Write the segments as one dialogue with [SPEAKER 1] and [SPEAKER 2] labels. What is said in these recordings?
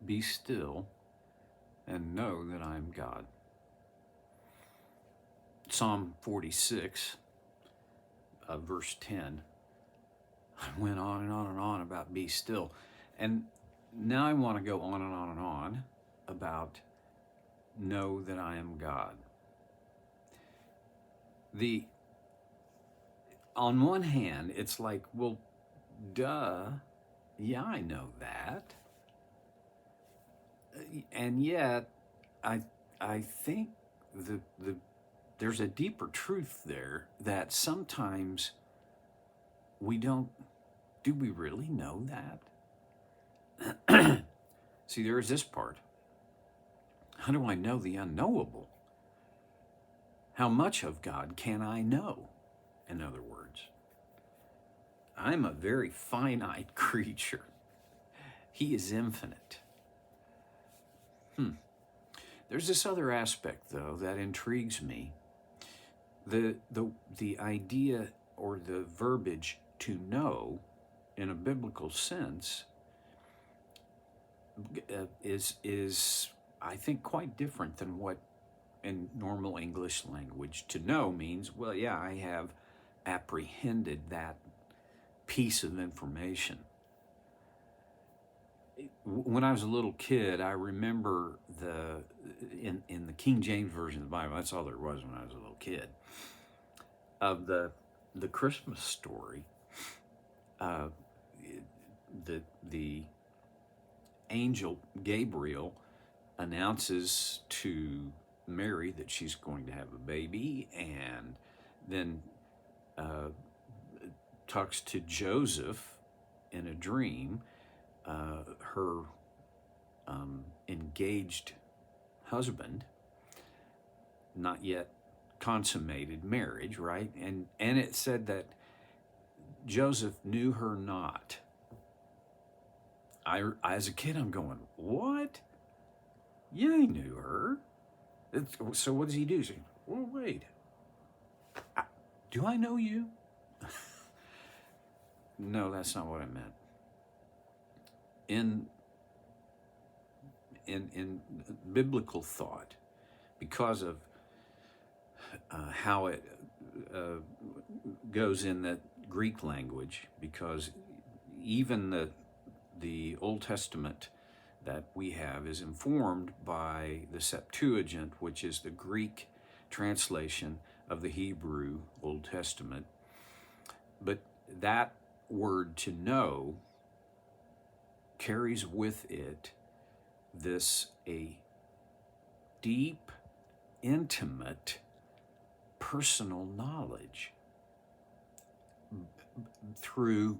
[SPEAKER 1] be still and know that I am God. Psalm 46, verse 10, I went on and on and on about be still. And now I want to go on and on and on about know that I am God. On one hand, it's like, well, duh, yeah, I know that. And yet, I think there's a deeper truth there that sometimes we don't. Do we really know that? See, there's this part. How do I know the unknowable? How much of God can I know? In other words, I'm a very finite creature. He is infinite. There's this other aspect, though, that intrigues me. The idea or the verbiage to know in a biblical sense is I think quite different than what in normal English language to know means. Well, yeah, I have apprehended that piece of information. When I was a little kid, I remember in the King James Version of the Bible, that's all there was when I was a little kid, of the Christmas story. The angel Gabriel announces to Mary that she's going to have a baby, and then talks to Joseph in a dream, her engaged husband, not yet consummated marriage, right? And it said that Joseph knew her not. I as a kid, I'm going, what? Yeah, he knew her. So what does he do? He's like, well, wait. Do I know you? No, that's not what I meant. In biblical thought, because of how it goes in the Greek language, because even the Old Testament that we have is informed by the Septuagint, which is the Greek translation of the Hebrew Old Testament. But that word to know carries with it a deep, intimate, personal knowledge through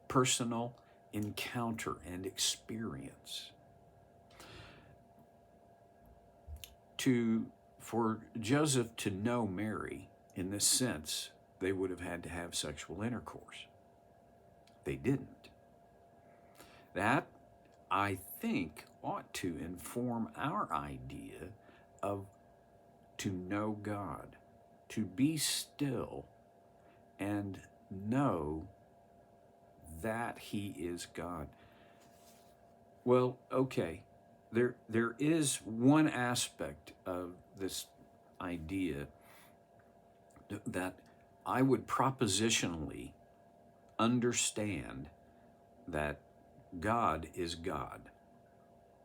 [SPEAKER 1] personal encounter and experience. For Joseph to know Mary, in this sense, they would have had to have sexual intercourse. They didn't. That, I think, ought to inform our idea of to know God, to be still and know that He is God. Well, okay, there is one aspect of this idea that I would propositionally understand that God is God.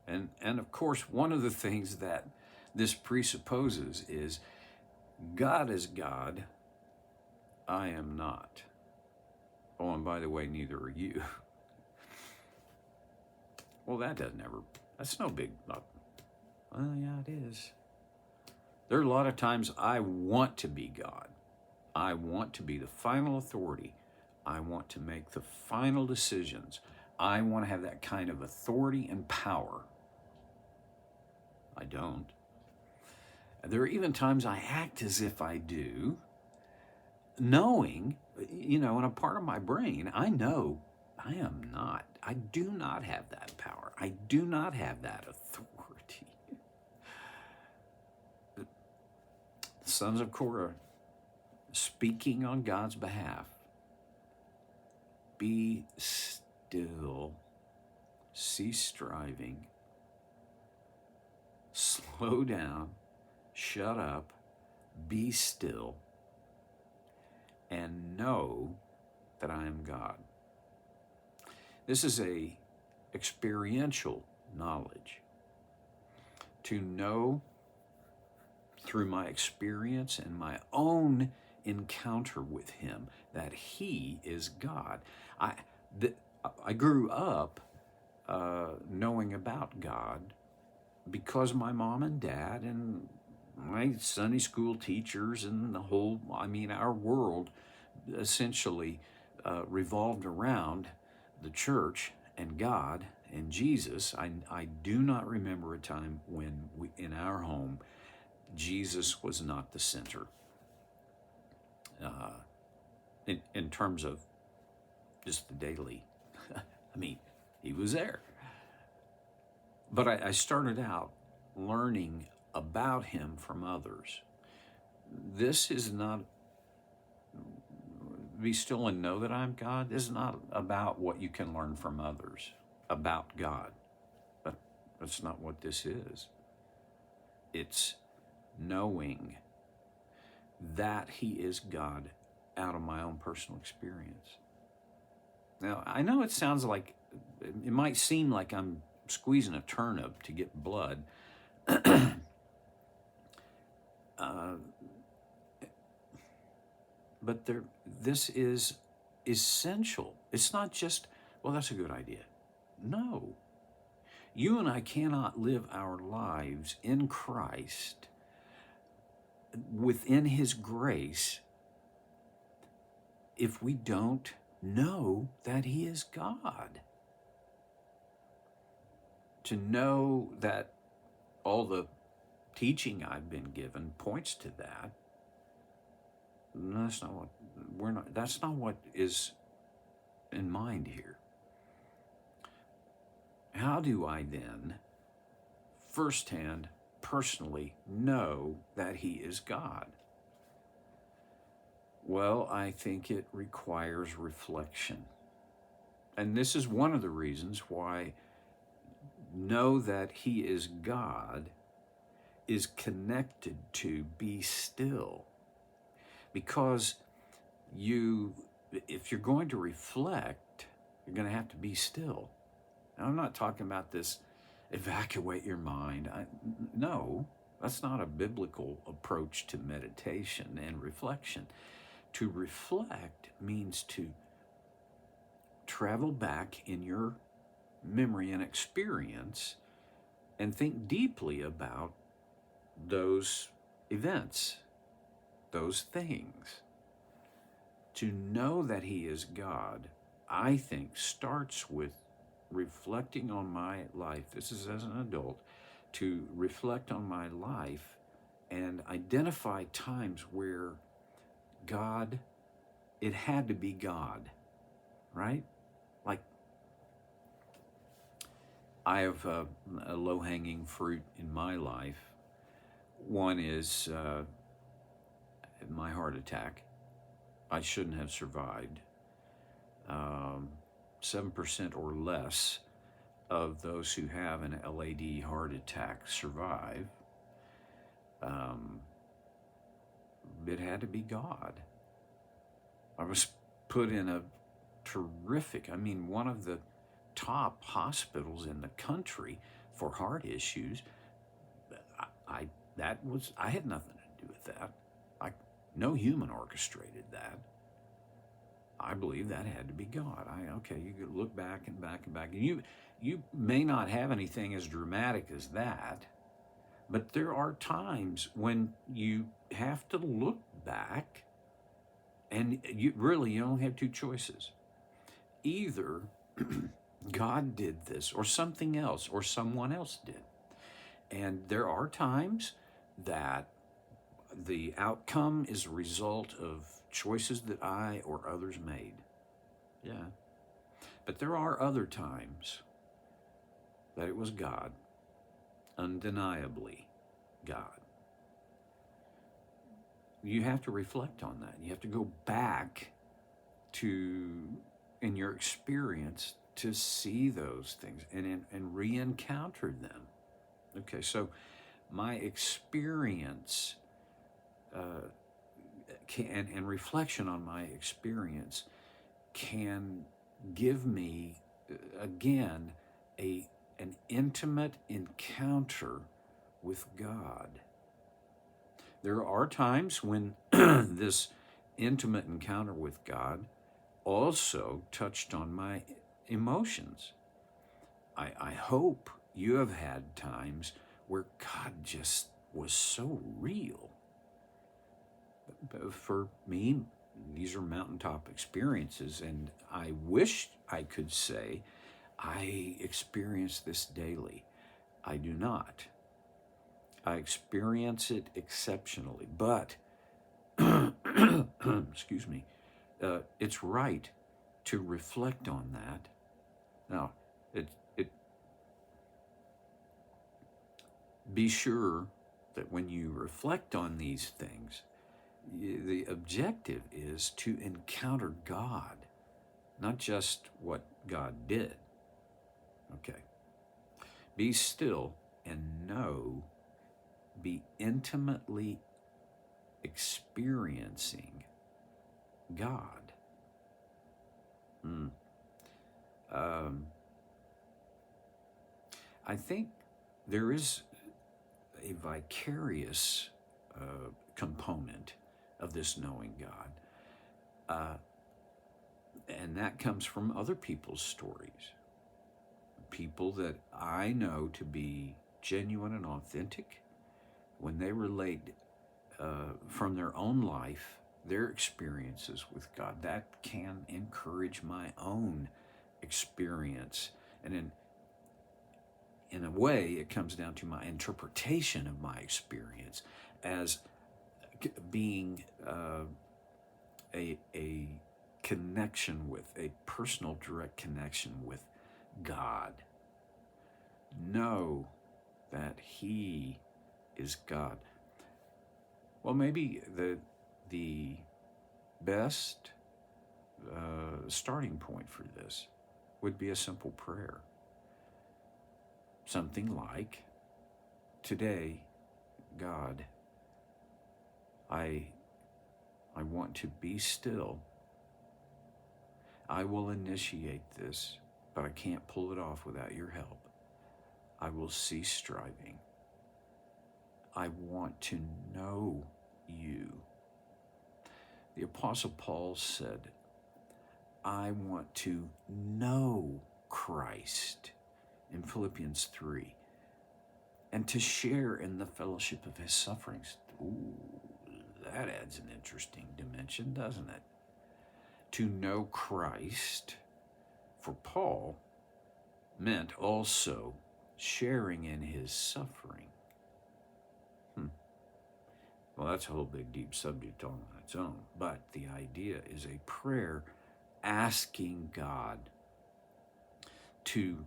[SPEAKER 1] And of course, one of the things that this presupposes is God is God, I am not. Oh, and by the way, neither are you. Well, that's no big, well, yeah, it is. There are a lot of times I want to be God. I want to be the final authority. I want to make the final decisions. I want to have that kind of authority and power. I don't. There are even times I act as if I do, knowing, in a part of my brain, I know I am not. I do not have that power. I do not have that authority. The sons of Korah, speaking on God's behalf, be still, cease striving, slow down, shut up, be still, and know that I am God. This is a experiential knowledge. To know through my experience and my own encounter with him that he is God. I grew up knowing about God because my mom and dad and my Sunday school teachers and our world essentially revolved around the church and God and Jesus. I do not remember a time when in our home, Jesus was not the center in terms of just the daily. He was there. But I started out learning about him from others. This is not, be still and know that I'm God. This is not about what you can learn from others about God. That's not what this is. It's knowing that he is God out of my own personal experience. Now, I know it might seem like I'm squeezing a turnip to get blood. But this is essential. It's not just, well, that's a good idea. No. You and I cannot live our lives in Christ within his grace if we don't know that he is God. To know that all the teaching I've been given points to that, that's not what is in mind here. How do I then firsthand, personally know that he is God? Well, I think it requires reflection. And this is one of the reasons why know that he is God is connected to be still. Because if you're going to reflect, you're going to have to be still. Now, I'm not talking about this evacuate your mind. No, that's not a biblical approach to meditation and reflection. To reflect means to travel back in your memory and experience and think deeply about those events, those things. To know that he is God, I think, starts with reflecting on my life. This is as an adult, to reflect on my life and identify times where God, it had to be God, right? Like, I have a low-hanging fruit in my life. One is my heart attack. I shouldn't have survived. 7% or less of those who have an LAD heart attack survive. It had to be God. I was put in a terrific, one of the top hospitals in the country for heart issues. I had nothing to do with that. No human orchestrated that. I believe that had to be God. You could look back and back and back. And you may not have anything as dramatic as that, but there are times when you have to look back and you only have two choices. Either God did this or something else or someone else did. And there are times that the outcome is a result of choices that I or others made. Yeah. But there are other times that it was God, undeniably God. You have to reflect on that. You have to go back in your experience to see those things and re-encounter them. Okay, so my experience and reflection on my experience can give me, again, an intimate encounter with God. There are times when this intimate encounter with God also touched on my emotions. I hope you have had times where God just was so real. For me, these are mountaintop experiences, and I wish I could say I experience this daily. I do not. I experience it exceptionally, but excuse me, it's right to reflect on that. Now, be sure that when you reflect on these things, the objective is to encounter God, not just what God did. Okay. Be still and know, be intimately experiencing God. I think there is a vicarious component of this knowing God, and that comes from other people's stories. People that I know to be genuine and authentic, when they relate from their own life, their experiences with God, that can encourage my own experience. And in a way, it comes down to my interpretation of my experience as being a connection with, a personal direct connection with God. Know that He is God. Well, maybe the best starting point for this would be a simple prayer. Something like, today, God, I want to be still. I will initiate this, but I can't pull it off without your help. I will cease striving. I want to know you. The Apostle Paul said, I want to know Christ in Philippians 3, and to share in the fellowship of his sufferings. Ooh, that adds an interesting dimension, doesn't it? To know Christ, for Paul, meant also sharing in his suffering. Well, that's a whole big, deep subject on its own, but the idea is a prayer asking God to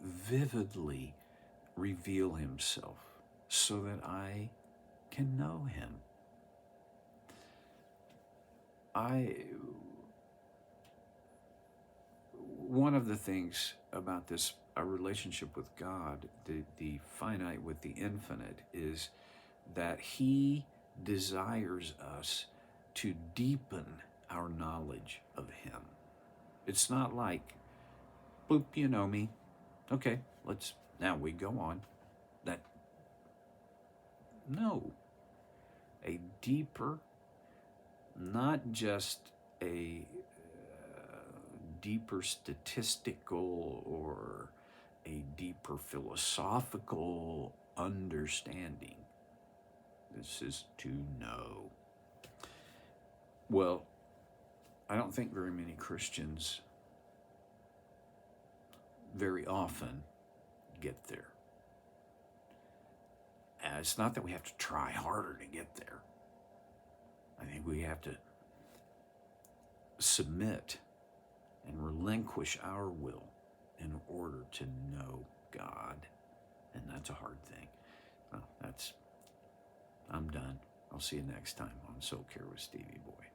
[SPEAKER 1] vividly reveal himself so that I can know him. One of the things about this, our relationship with God, the finite with the infinite, is that He desires us to deepen our knowledge of Him. It's not like, boop, you know me. Okay, now we go on. No. A deeper, not just a deeper statistical or a deeper philosophical understanding. This is to know. Well, I don't think very many Christians very often get there. And it's not that we have to try harder to get there. I think we have to submit and relinquish our will in order to know God. And that's a hard thing. Well, I'm done. I'll see you next time on Soul Care with Stevie Boy.